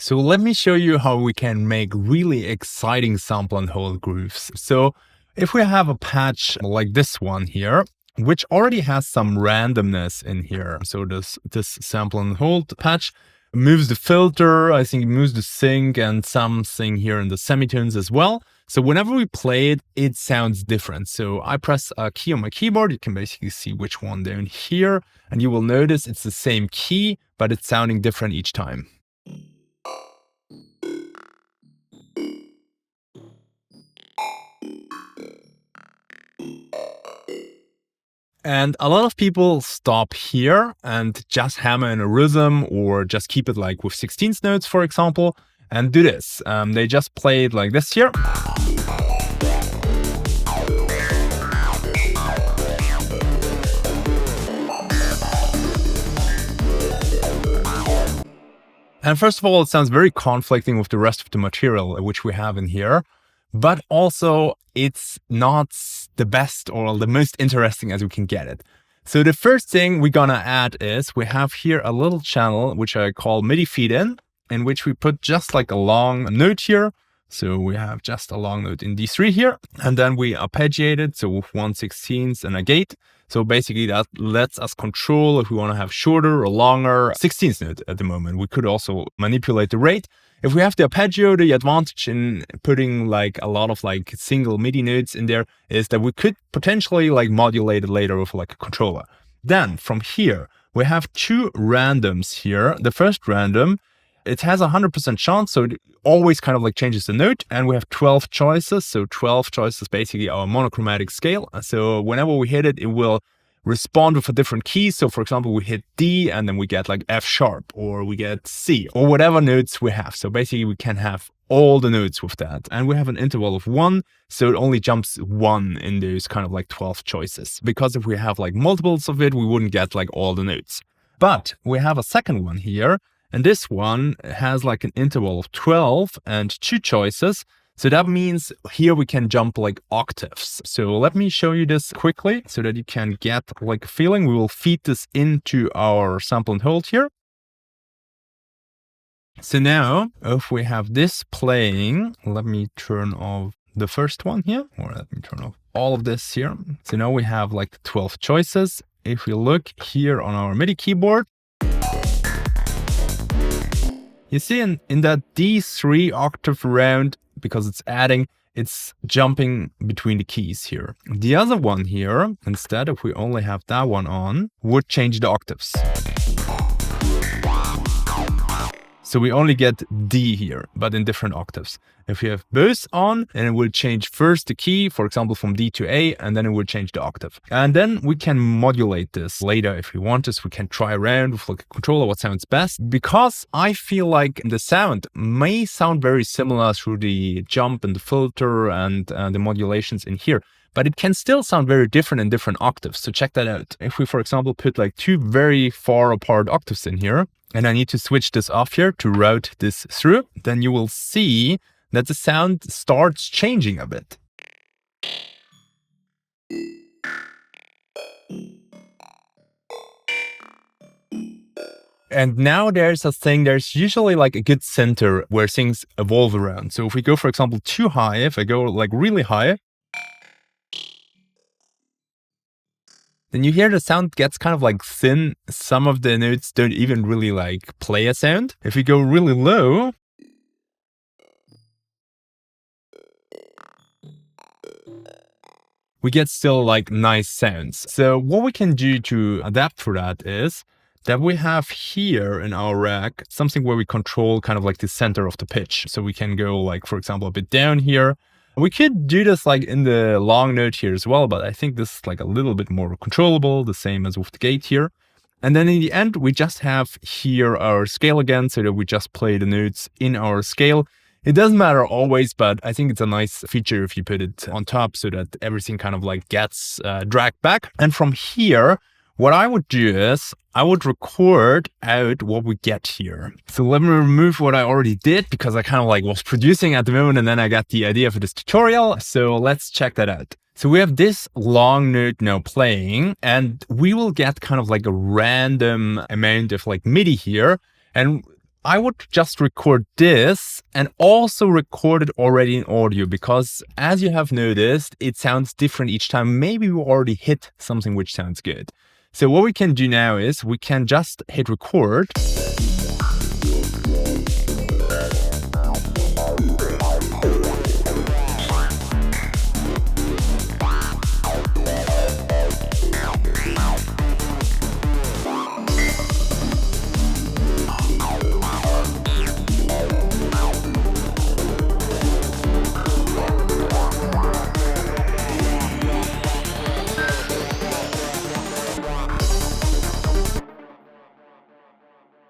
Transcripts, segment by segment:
So let me show you how we can make really exciting sample and hold grooves. So if we have a patch like this one here, which already has some randomness in here. So this sample and hold patch moves the filter, I think it moves the sync and something here in the semitones as well. So whenever we play it, it sounds different. So I press a key on my keyboard, you can basically see which one down here, and you will notice it's the same key, but it's sounding different each time. And a lot of people stop here and just hammer in a rhythm or just keep it like with 16th notes, for example, and do this. They just play it like this here. And first of all, it sounds very conflicting with the rest of the material which we have in here. But also it's not the best or the most interesting as we can get it. So the first thing we're gonna add is we have here a little channel, which I call MIDI feed in which we put just like a long note here. So we have just a long note in D3 here, and then we arpeggiate it. So with 1/16 and a gate. So basically that lets us control if we want to have shorter or longer 16th note at the moment. We could also manipulate the rate. If we have the arpeggio, the advantage in putting like a lot of like single MIDI notes in there is that we could potentially like modulate it later with like a controller. Then from here, we have two randoms here. The first random, it has a 100% chance, so it always kind of like changes the note, and we have 12 choices. So 12 choices basically our monochromatic scale. So whenever we hit it, it will respond with a different key. So for example, we hit D and then we get like F sharp, or we get C, or whatever notes we have. So basically we can have all the notes with that. And we have an interval of 1, so it only jumps 1 in those kind of like 12 choices. Because if we have like multiples of it, we wouldn't get like all the notes. But we have a second one here, and this one has like an interval of 12 and 2 choices. So that means here we can jump like octaves. So let me show you this quickly so that you can get like a feeling. We will feed this into our sample and hold here. So now if we have this playing, let me turn off the first one here, or let me turn off all of this here. So now we have like 12 choices. If we look here on our MIDI keyboard, you see in that D3 octave round, because it's adding, it's jumping between the keys here. The other one here, instead, if we only have that one on, would change the octaves. So we only get D here, but in different octaves. If we have both on, then it will change first the key, for example, from D to A, and then it will change the octave. And then we can modulate this later if we want to. So we can try around with like a controller what sounds best, because I feel like the sound may sound very similar through the jump and the filter and the modulations in here, but it can still sound very different in different octaves. So check that out. If we, for example, put like 2 very far apart octaves in here, and I need to switch this off here to route this through, then you will see that the sound starts changing a bit. And now there's a thing, there's usually like a good center where things evolve around. So if we go, for example, too high, if I go like really high, then you hear the sound gets kind of like thin. Some of the notes don't even really like play a sound. If we go really low, we get still like nice sounds. So what we can do to adapt for that is that we have here in our rack something where we control kind of like the center of the pitch. So we can go like, for example, a bit down here. We could do this like in the long note here as well, but I think this is like a little bit more controllable, the same as with the gate here. And then in the end, we just have here our scale again, so that we just play the notes in our scale. It doesn't matter always, but I think it's a nice feature if you put it on top so that everything kind of like gets dragged back. And from here, what I would do is I would record out what we get here. So let me remove what I already did, because I kind of like was producing at the moment and then I got the idea for this tutorial. So let's check that out. So we have this long note now playing, and we will get kind of like a random amount of like MIDI here. And I would just record this and also record it already in audio, because as you have noticed, it sounds different each time. Maybe we already hit something which sounds good. So what we can do now is we can just hit record.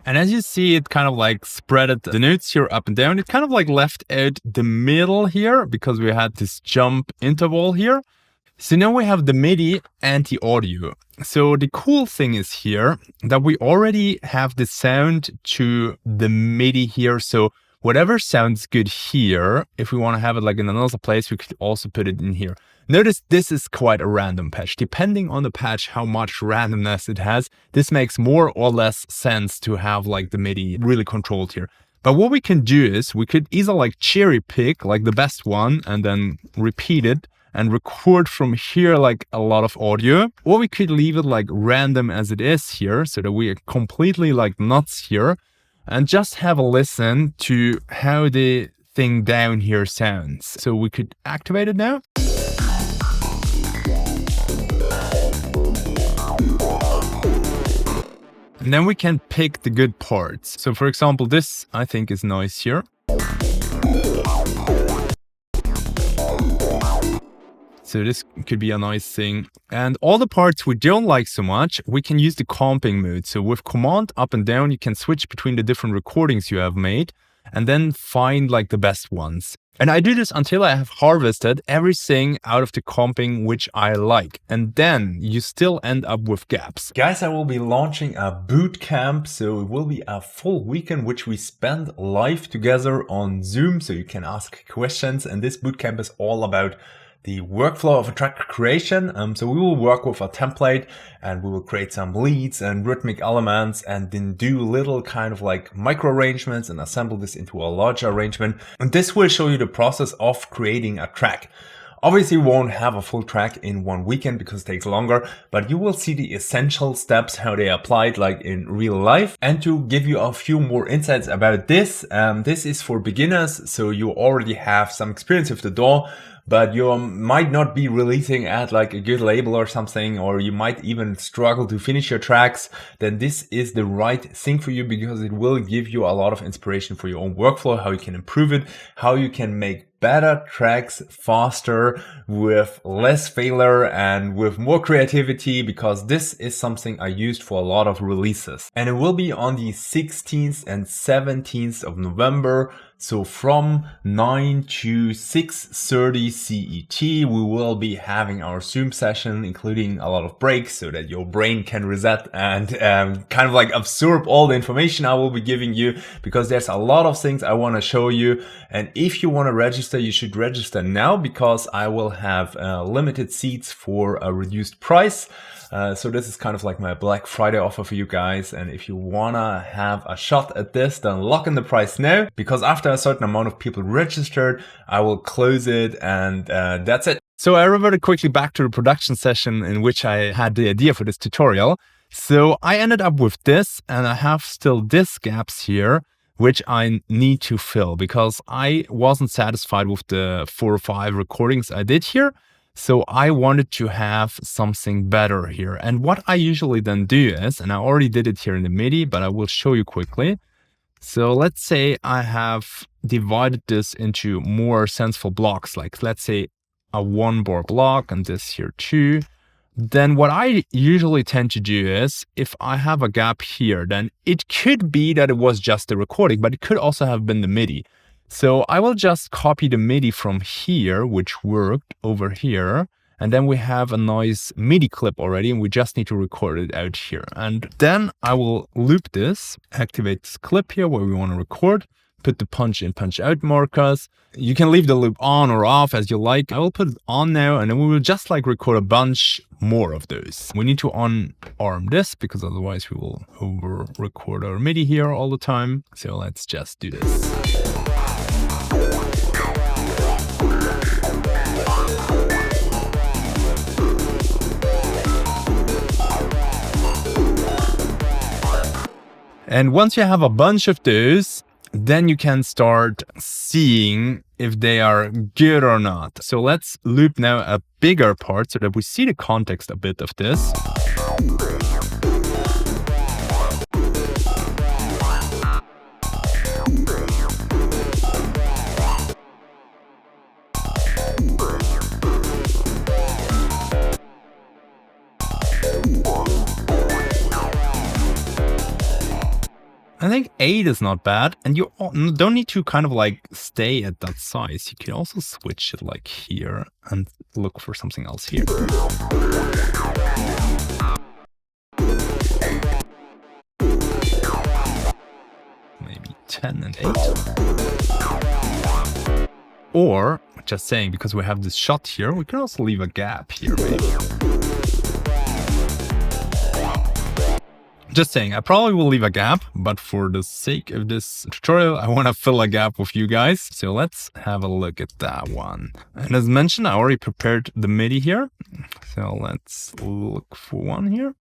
And as you see, it kind of like spreaded the notes here up and down. It kind of like left out the middle here because we had this jump interval here. So now we have the MIDI and the audio. So the cool thing is here that we already have the sound to the MIDI here. So whatever sounds good here, if we want to have it like in another place, we could also put it in here. Notice this is quite a random patch. Depending on the patch, how much randomness it has, this makes more or less sense to have like the MIDI really controlled here. But what we can do is we could either like cherry pick like the best one and then repeat it and record from here like a lot of audio, or we could leave it like random as it is here so that we are completely like nuts here and just have a listen to how the thing down here sounds. So we could activate it now. And then we can pick the good parts. So for example, this I think is nice here. So this could be a nice thing. And all the parts we don't like so much, we can use the comping mode. So with command up and down, you can switch between the different recordings you have made and then find like the best ones. And I do this until I have harvested everything out of the comping which I like. And then you still end up with gaps. Guys, I will be launching a boot camp. So it will be a full weekend which we spend live together on Zoom. So you can ask questions. And this boot camp is all about the workflow of a track creation. So we will work with a template and we will create some leads and rhythmic elements and then do little kind of like micro arrangements and assemble this into a larger arrangement. And this will show you the process of creating a track. Obviously, we won't have a full track in one weekend because it takes longer, but you will see the essential steps, how they applied like in real life. And to give you a few more insights about this, this is for beginners. So you already have some experience with the DAW, but you might not be releasing at like a good label or something, or you might even struggle to finish your tracks. Then this is the right thing for you because it will give you a lot of inspiration for your own workflow, how you can improve it, how you can make better tracks faster with less failure and with more creativity, because this is something I used for a lot of releases. And it will be on the 16th and 17th of November. So from 9 to 6:30 CET, we will be having our Zoom session, including a lot of breaks so that your brain can reset and kind of like absorb all the information I will be giving you, because there's a lot of things I want to show you. And if you want to register, you should register now because I will have limited seats for a reduced price. So this is kind of like my Black Friday offer for you guys. And if you wanna have a shot at this, then lock in the price now, because after a certain amount of people registered, I will close it and that's it. So I reverted quickly back to the production session in which I had the idea for this tutorial. So I ended up with this, and I have still these gaps here, which I need to fill because I wasn't satisfied with the 4 or 5 recordings I did here. So I wanted to have something better here. And what I usually then do is, and I already did it here in the MIDI, but I will show you quickly. So let's say I have divided this into more sensible blocks, like let's say a 1-bar block and this here too. Then what I usually tend to do is, if I have a gap here, then it could be that it was just the recording, but it could also have been the MIDI. So I will just copy the MIDI from here, which worked over here. And then we have a nice MIDI clip already, and we just need to record it out here. And then I will loop this, activate this clip here where we want to record. put the punch in, punch out markers. You can leave the loop on or off as you like. I will put it on now, and then we will just like record a bunch more of those. We need to unarm this because otherwise we will over record our MIDI here all the time. So let's just do this. And once you have a bunch of those, then you can start seeing if they are good or not. So let's loop now a bigger part so that we see the context a bit of this. I think 8 is not bad, and you don't need to kind of like stay at that size. You can also switch it like here and look for something else here. Maybe 10 and 8. Or, just saying, because we have this shot here, we can also leave a gap here maybe. Just saying, I probably will leave a gap, but for the sake of this tutorial, I want to fill a gap with you guys. So let's have a look at that one. And as mentioned, I already prepared the MIDI here. So let's look for one here.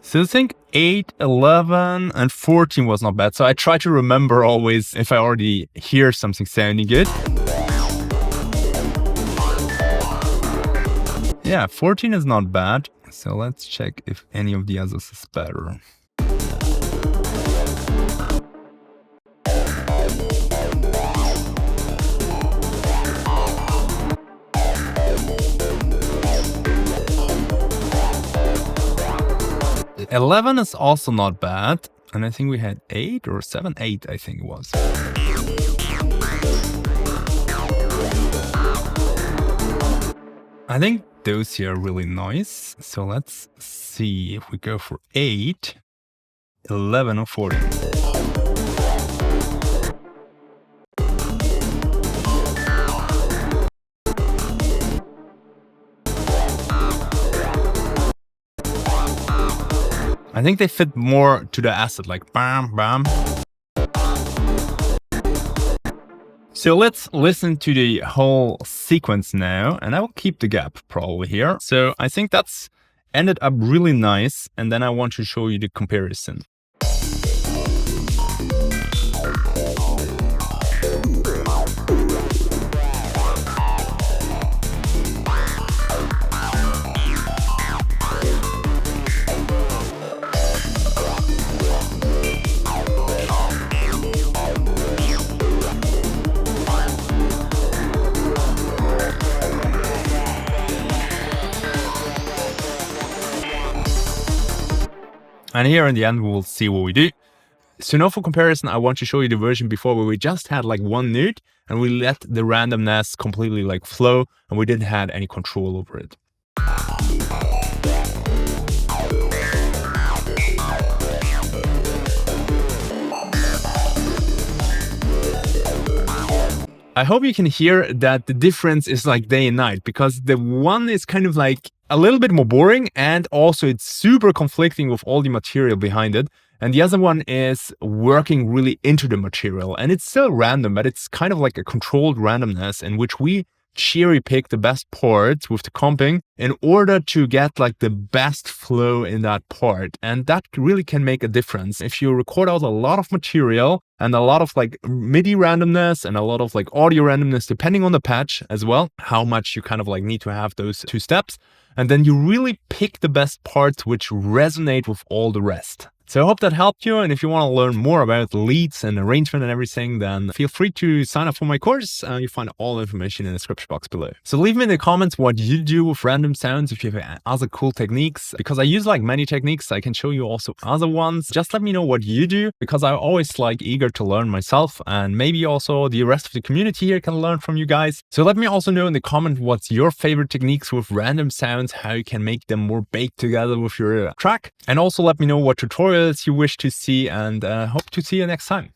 So I think 8, 11, and 14 was not bad. So I try to remember always if I already hear something sounding good. Yeah, 14 is not bad. So let's check if any of the others is better. Eleven is also not bad, and I think we had 8 or 7, 8 I think it was. I think those here are really nice, so let's see if we go for 8, 11 or 14. I think they fit more to the asset, like bam, bam. So let's listen to the whole sequence now, and I will keep the gap probably here. So I think that's ended up really nice, and then I want to show you the comparison. And here in the end, we will see what we do. So now for comparison, I want to show you the version before where we just had like one note and we let the randomness completely like flow and we didn't have any control over it. I hope you can hear that the difference is like day and night, because the one is kind of like a little bit more boring and also it's super conflicting with all the material behind it. And the other one is working really into the material and it's still random, but it's kind of like a controlled randomness in which we cherry pick the best parts with the comping in order to get like the best flow in that part. And that really can make a difference. If you record out a lot of material and a lot of like MIDI randomness and a lot of like audio randomness, depending on the patch as well, how much you kind of like need to have those two steps. And then you really pick the best parts which resonate with all the rest. So I hope that helped you. And if you want to learn more about leads and arrangement and everything, then feel free to sign up for my course. You find all the information in the description box below. So leave me in the comments what you do with random sounds, if you have other cool techniques, because I use like many techniques. I can show you also other ones. Just let me know what you do, because I'm always like eager to learn myself, and maybe also the rest of the community here can learn from you guys. So let me also know in the comment what's your favorite techniques with random sounds, how you can make them more baked together with your track. And also let me know what tutorials you wish to see, and hope to see you next time.